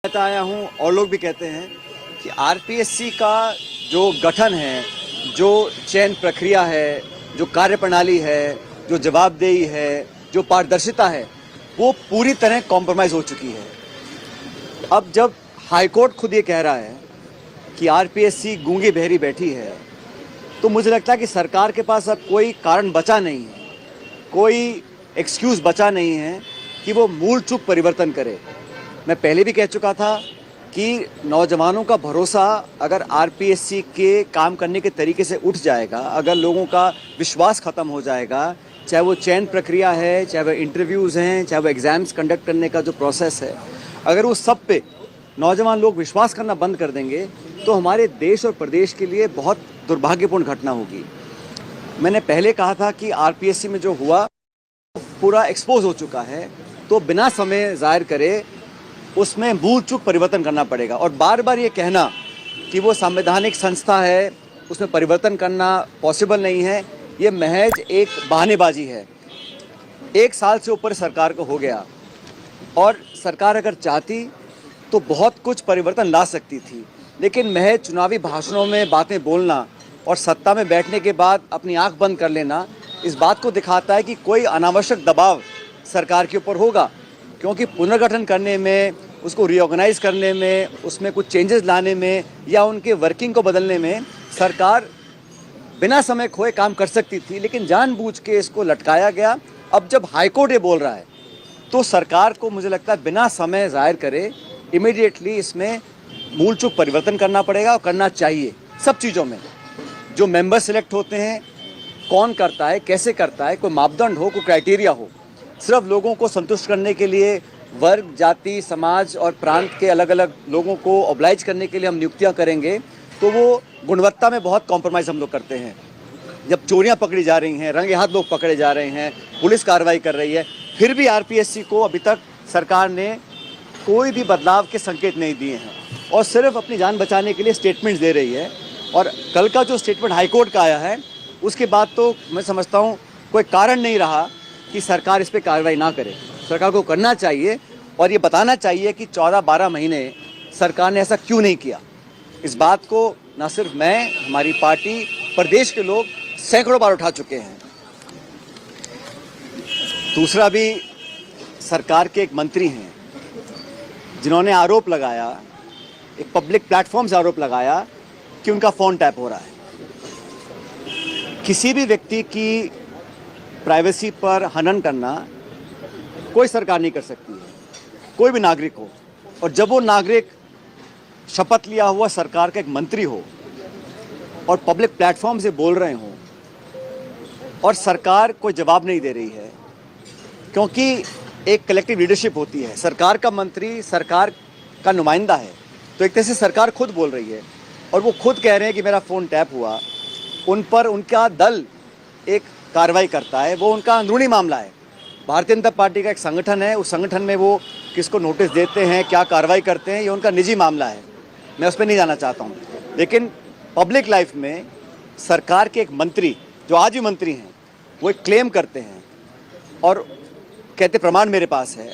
कहता आया हूँ और लोग भी कहते हैं कि आरपीएससी का जो गठन है, जो चयन प्रक्रिया है, जो कार्यप्रणाली है, जो जवाबदेही है, जो पारदर्शिता है, वो पूरी तरह कॉम्प्रोमाइज़ हो चुकी है। अब जब हाईकोर्ट खुद ये कह रहा है कि आरपीएससी गूंगी बहरी बैठी है, तो मुझे लगता है कि सरकार के पास अब कोई कारण बचा नहीं है, कोई एक्सक्यूज़ बचा नहीं है कि वो मूल चूक परिवर्तन करे। मैं पहले भी कह चुका था कि नौजवानों का भरोसा अगर आरपीएससी के काम करने के तरीके से उठ जाएगा, अगर लोगों का विश्वास ख़त्म हो जाएगा, चाहे वो चयन प्रक्रिया है, चाहे वो इंटरव्यूज़ हैं, चाहे वो एग्ज़ाम्स कंडक्ट करने का जो प्रोसेस है, अगर वो सब पे नौजवान लोग विश्वास करना बंद कर देंगे तो हमारे देश और प्रदेश के लिए बहुत दुर्भाग्यपूर्ण घटना होगी। मैंने पहले कहा था कि आरपीएससी में जो हुआ पूरा एक्सपोज हो चुका है, तो बिना समय ज़ाहिर करे उसमें मूल चूक परिवर्तन करना पड़ेगा। और बार बार ये कहना कि वो संवैधानिक संस्था है, उसमें परिवर्तन करना पॉसिबल नहीं है, ये महज एक बहानेबाजी है। 1 साल से ऊपर सरकार को हो गया और सरकार अगर चाहती तो बहुत कुछ परिवर्तन ला सकती थी, लेकिन महज चुनावी भाषणों में बातें बोलना और सत्ता में बैठने के बाद अपनी आंख बंद कर लेना इस बात को दिखाता है कि कोई अनावश्यक दबाव सरकार के ऊपर होगा, क्योंकि पुनर्गठन करने में, उसको रीऑर्गेनाइज करने में, उसमें कुछ चेंजेस लाने में या उनके वर्किंग को बदलने में सरकार बिना समय खोए काम कर सकती थी, लेकिन जानबूझ के इसको लटकाया गया। अब जब हाईकोर्ट ये बोल रहा है तो सरकार को मुझे लगता है बिना समय ज़ाहिर करे इमीडिएटली इसमें मूल चूक परिवर्तन करना पड़ेगा और करना चाहिए। सब चीज़ों में जो मेंबर सिलेक्ट होते हैं, कौन करता है, कैसे करता है, कोई मापदंड हो, कोई क्राइटेरिया हो। सिर्फ लोगों को संतुष्ट करने के लिए वर्ग, जाति, समाज और प्रांत के अलग अलग लोगों को ऑब्लाइज करने के लिए हम नियुक्तियां करेंगे तो वो गुणवत्ता में बहुत कॉम्प्रोमाइज़ हम लोग करते हैं। जब चोरियां पकड़ी जा रही हैं, रंगे हाथ लोग पकड़े जा रहे हैं, पुलिस कार्रवाई कर रही है, फिर भी आरपीएससी को अभी तक सरकार ने कोई भी बदलाव के संकेत नहीं दिए हैं और सिर्फ अपनी जान बचाने के लिए स्टेटमेंट्स दे रही है। और कल का जो स्टेटमेंट हाईकोर्ट का आया है उसके बाद तो मैं समझता हूँ कोई कारण नहीं रहा कि सरकार इस पर कार्रवाई ना करे। सरकार को करना चाहिए और ये बताना चाहिए कि 14-12 महीने सरकार ने ऐसा क्यों नहीं किया। इस बात को ना सिर्फ मैं, हमारी पार्टी, प्रदेश के लोग सैकड़ों बार उठा चुके हैं। दूसरा भी सरकार के एक मंत्री हैं जिन्होंने आरोप लगाया, एक पब्लिक प्लेटफॉर्म से आरोप लगाया कि उनका फ़ोन टैप हो रहा है। किसी भी व्यक्ति की प्राइवेसी पर हनन करना कोई सरकार नहीं कर सकती है, कोई भी नागरिक हो। और जब वो नागरिक शपथ लिया हुआ सरकार का एक मंत्री हो और पब्लिक प्लेटफॉर्म से बोल रहे हों और सरकार कोई जवाब नहीं दे रही है, क्योंकि एक कलेक्टिव लीडरशिप होती है, सरकार का मंत्री सरकार का नुमाइंदा है, तो एक तरह से सरकार खुद बोल रही है और वो खुद कह रहे हैं कि मेरा फ़ोन टैप हुआ। उन पर उनका दल एक कार्रवाई करता है, वो उनका अंदरूनी मामला है। भारतीय जनता पार्टी का एक संगठन है, उस संगठन में वो किसको नोटिस देते हैं, क्या कार्रवाई करते हैं, ये उनका निजी मामला है, मैं उस पर नहीं जाना चाहता हूँ। लेकिन पब्लिक लाइफ में सरकार के एक मंत्री, जो आज भी मंत्री हैं, वो एक क्लेम करते हैं और कहते प्रमाण मेरे पास है,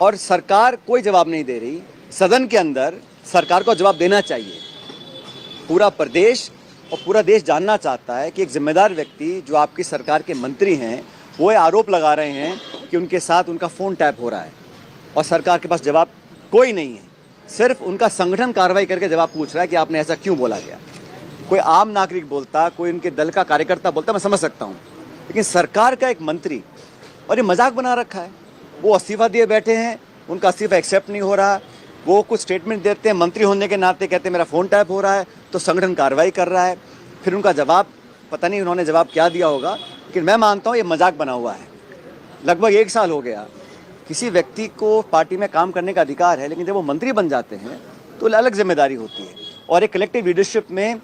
और सरकार कोई जवाब नहीं दे रही। सदन के अंदर सरकार को जवाब देना चाहिए। पूरा प्रदेश और पूरा देश जानना चाहता है कि एक जिम्मेदार व्यक्ति जो आपकी सरकार के मंत्री हैं, वो आरोप लगा रहे हैं कि उनके साथ उनका फ़ोन टैप हो रहा है और सरकार के पास जवाब कोई नहीं है। सिर्फ उनका संगठन कार्रवाई करके जवाब पूछ रहा है कि आपने ऐसा क्यों बोला गया। कोई आम नागरिक बोलता, कोई उनके दल का कार्यकर्ता बोलता, मैं समझ सकता हूँ, लेकिन सरकार का एक मंत्री, और ये मजाक बना रखा है। वो इस्तीफा दिए बैठे हैं, उनका इस्तीफा एक्सेप्ट नहीं हो रहा, वो कुछ स्टेटमेंट देते हैं, मंत्री होने के नाते कहते हैं मेरा फ़ोन टैप हो रहा है, तो संगठन कार्रवाई कर रहा है। फिर उनका जवाब, पता नहीं उन्होंने जवाब क्या दिया होगा, लेकिन मैं मानता हूँ ये मजाक बना हुआ है। लगभग 1 साल हो गया। किसी व्यक्ति को पार्टी में काम करने का अधिकार है, लेकिन जब वो मंत्री बन जाते हैं तो अलग जिम्मेदारी होती है। और एक कलेक्टिव लीडरशिप में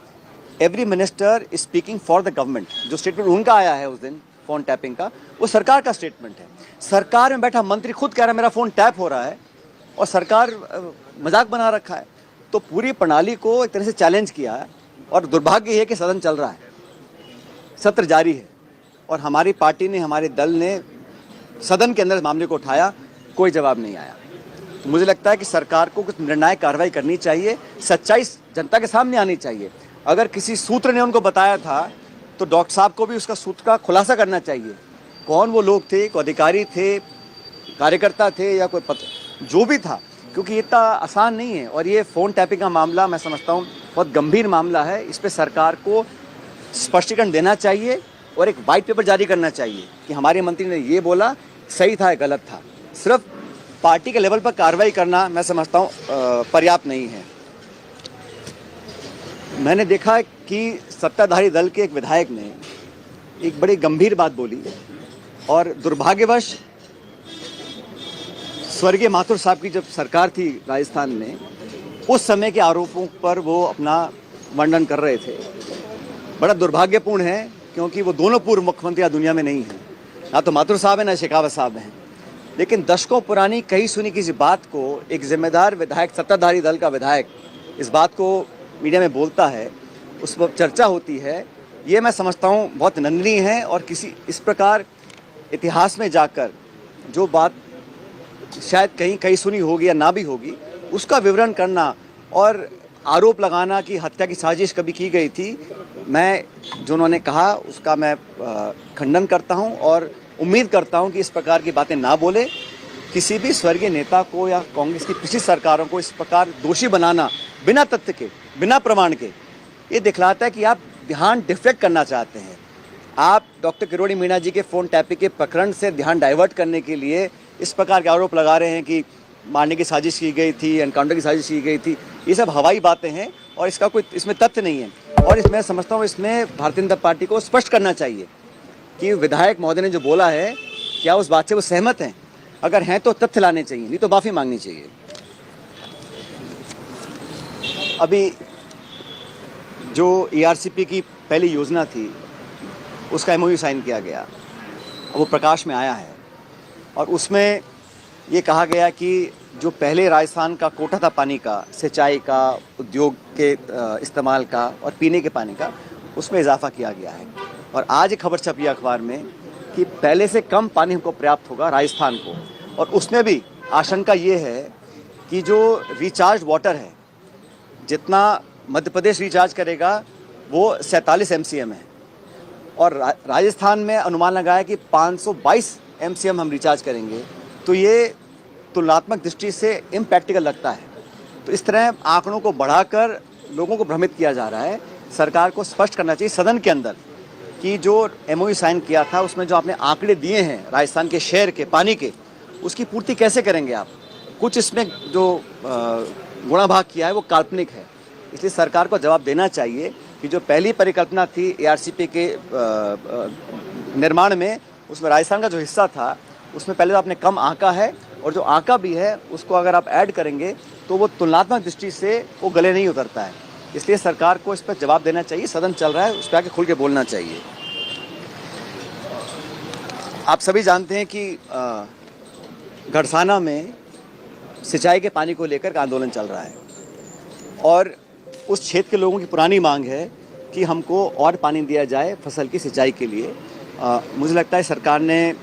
every minister is speaking for the government. जो स्टेटमेंट उनका आया है उस दिन फ़ोन टैपिंग का, वो सरकार का स्टेटमेंट है। सरकार में बैठा मंत्री खुद कह रहा है मेरा फ़ोन टैप हो रहा है और सरकार मजाक बना रखा है। तो पूरी प्रणाली को एक तरह से चैलेंज किया है और दुर्भाग्य है कि सदन चल रहा है, सत्र जारी है और हमारी पार्टी ने, हमारे दल ने सदन के अंदर इस मामले को उठाया, कोई जवाब नहीं आया। तो मुझे लगता है कि सरकार को कुछ निर्णायक कार्रवाई करनी चाहिए, सच्चाई जनता के सामने आनी चाहिए। अगर किसी सूत्र ने उनको बताया था तो डॉक्टर साहब को भी उसका सूत्र का खुलासा करना चाहिए। कौन वो लोग थे, कोई अधिकारी थे, कार्यकर्ता थे या कोई जो भी था, क्योंकि इतना आसान नहीं है। और ये फ़ोन टैपिंग का मामला मैं समझता हूँ बहुत गंभीर मामला है। इस पर सरकार को स्पष्टीकरण देना चाहिए और एक वाइट पेपर जारी करना चाहिए कि हमारे मंत्री ने ये बोला, सही था या गलत था। सिर्फ पार्टी के लेवल पर कार्रवाई करना मैं समझता हूँ पर्याप्त नहीं है। मैंने देखा कि सत्ताधारी दल के एक विधायक ने एक बड़ी गंभीर बात बोली और दुर्भाग्यवश स्वर्गीय माथुर साहब की जब सरकार थी राजस्थान में, उस समय के आरोपों पर वो अपना वर्णन कर रहे थे। बड़ा दुर्भाग्यपूर्ण है क्योंकि वो दोनों पूर्व मुख्यमंत्री दुनिया में नहीं हैं, ना तो माथुर साहब हैं ना शेखावत साहब हैं। लेकिन दशकों पुरानी कही सुनी किसी बात को एक जिम्मेदार विधायक, सत्ताधारी दल का विधायक इस बात को मीडिया में बोलता है, उस पर चर्चा होती है, ये मैं समझता हूँ बहुत निंदनीय है। और किसी इस प्रकार इतिहास में जाकर जो बात शायद कहीं सुनी होगी या ना भी होगी, उसका विवरण करना और आरोप लगाना कि हत्या की साजिश कभी की गई थी, मैं जो उन्होंने कहा उसका मैं खंडन करता हूं और उम्मीद करता हूं कि इस प्रकार की बातें ना बोले। किसी भी स्वर्गीय नेता को या कांग्रेस की पिछली सरकारों को इस प्रकार दोषी बनाना बिना तथ्य के, बिना प्रमाण के, ये दिखलाता है कि आप ध्यान डिफ्लेक्ट करना चाहते हैं। आप डॉक्टर किरोड़ी मीणा जी के फ़ोन टैपिंग के प्रकरण से ध्यान डाइवर्ट करने के लिए इस प्रकार के आरोप लगा रहे हैं कि मारने की साजिश की गई थी, एनकाउंटर की साजिश की गई थी। ये सब हवाई बातें हैं और इसका कोई इसमें तथ्य नहीं है। और इसमें समझता हूँ इसमें भारतीय जनता पार्टी को स्पष्ट करना चाहिए कि विधायक महोदय ने जो बोला है, क्या उस बात से वो सहमत हैं? अगर हैं तो तथ्य लाने चाहिए, नहीं तो माफ़ी मांगनी चाहिए। अभी जो ERCP की पहली योजना थी उसका MOU साइन किया गया, वो प्रकाश में आया है और उसमें ये कहा गया कि जो पहले राजस्थान का कोटा था पानी का, सिंचाई का, उद्योग के इस्तेमाल का और पीने के पानी का, उसमें इजाफा किया गया है। और आज एक खबर छपी अखबार में कि पहले से कम पानी हमको प्राप्त होगा राजस्थान को। और उसमें भी आशंका ये है कि जो रिचार्ज वाटर है, जितना मध्य प्रदेश रिचार्ज करेगा वो 47 MCM है और राजस्थान में अनुमान लगाया कि 522 MCM हम रिचार्ज करेंगे। तो ये तुलनात्मक दृष्टि से इम्प्रैक्टिकल लगता है। तो इस तरह आंकड़ों को बढ़ाकर लोगों को भ्रमित किया जा रहा है। सरकार को स्पष्ट करना चाहिए सदन के अंदर कि जो MOU साइन किया था उसमें जो आपने आंकड़े दिए हैं राजस्थान के शहर के पानी के, उसकी पूर्ति कैसे करेंगे आप? कुछ इसमें जो गुणा भाग किया है वो काल्पनिक है। इसलिए सरकार को जवाब देना चाहिए कि जो पहली परिकल्पना थी ERCP के निर्माण में, उसमें राजस्थान का जो हिस्सा था उसमें पहले तो आपने कम आंका है और जो आंका भी है उसको अगर आप ऐड करेंगे तो वो तुलनात्मक दृष्टि से वो गले नहीं उतरता है। इसलिए सरकार को इस पर जवाब देना चाहिए। सदन चल रहा है, उस पर आके खुल के बोलना चाहिए। आप सभी जानते हैं कि गढ़साना में सिंचाई के पानी को लेकर आंदोलन चल रहा है और उस क्षेत्र के लोगों की पुरानी मांग है कि हमको और पानी दिया जाए फसल की सिंचाई के लिए। मुझे लगता है सरकार ने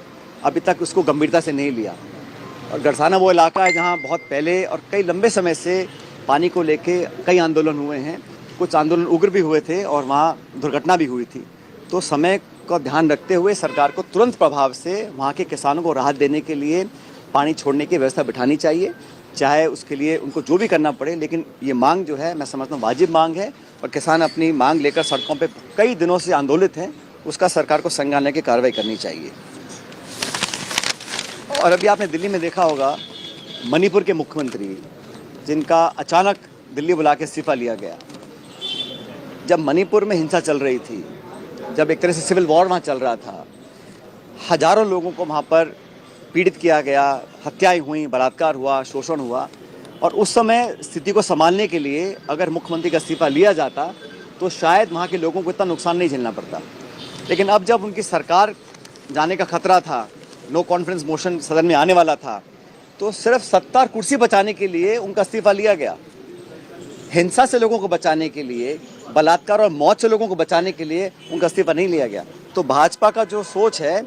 अभी तक उसको गंभीरता से नहीं लिया। और गढ़साना वो इलाका है जहाँ बहुत पहले और कई लंबे समय से पानी को लेके कई आंदोलन हुए हैं। कुछ आंदोलन उग्र भी हुए थे और वहाँ दुर्घटना भी हुई थी। तो समय का ध्यान रखते हुए सरकार को तुरंत प्रभाव से वहाँ के किसानों को राहत देने के लिए पानी छोड़ने की व्यवस्था बिठानी चाहिए, चाहे उसके लिए उनको जो भी करना पड़े। लेकिन ये मांग जो है मैं समझता हूँ वाजिब मांग है और किसान अपनी मांग लेकर सड़कों पे कई दिनों से आंदोलित हैं। उसका सरकार को संज्ञान लेकर कार्रवाई करनी चाहिए। और अभी आपने दिल्ली में देखा होगा मणिपुर के मुख्यमंत्री जिनका अचानक दिल्ली बुला के इस्तीफा लिया गया। जब मणिपुर में हिंसा चल रही थी, जब एक तरह से सिविल वॉर वहाँ चल रहा था, हजारों लोगों को वहाँ पर पीड़ित किया गया, हत्याएं हुई, बलात्कार हुआ, शोषण हुआ। और उस समय स्थिति को संभालने के लिए अगर मुख्यमंत्री का इस्तीफा लिया जाता तो शायद वहाँ के लोगों को इतना नुकसान नहीं झेलना पड़ता। लेकिन अब जब उनकी सरकार जाने का खतरा था, नो कॉन्फिडेंस मोशन सदन में आने वाला था, तो सिर्फ सत्ता और कुर्सी बचाने के लिए उनका इस्तीफा लिया गया। हिंसा से लोगों को बचाने के लिए, बलात्कार और मौत से लोगों को बचाने के लिए उनका इस्तीफा नहीं लिया गया। तो भाजपा का जो सोच है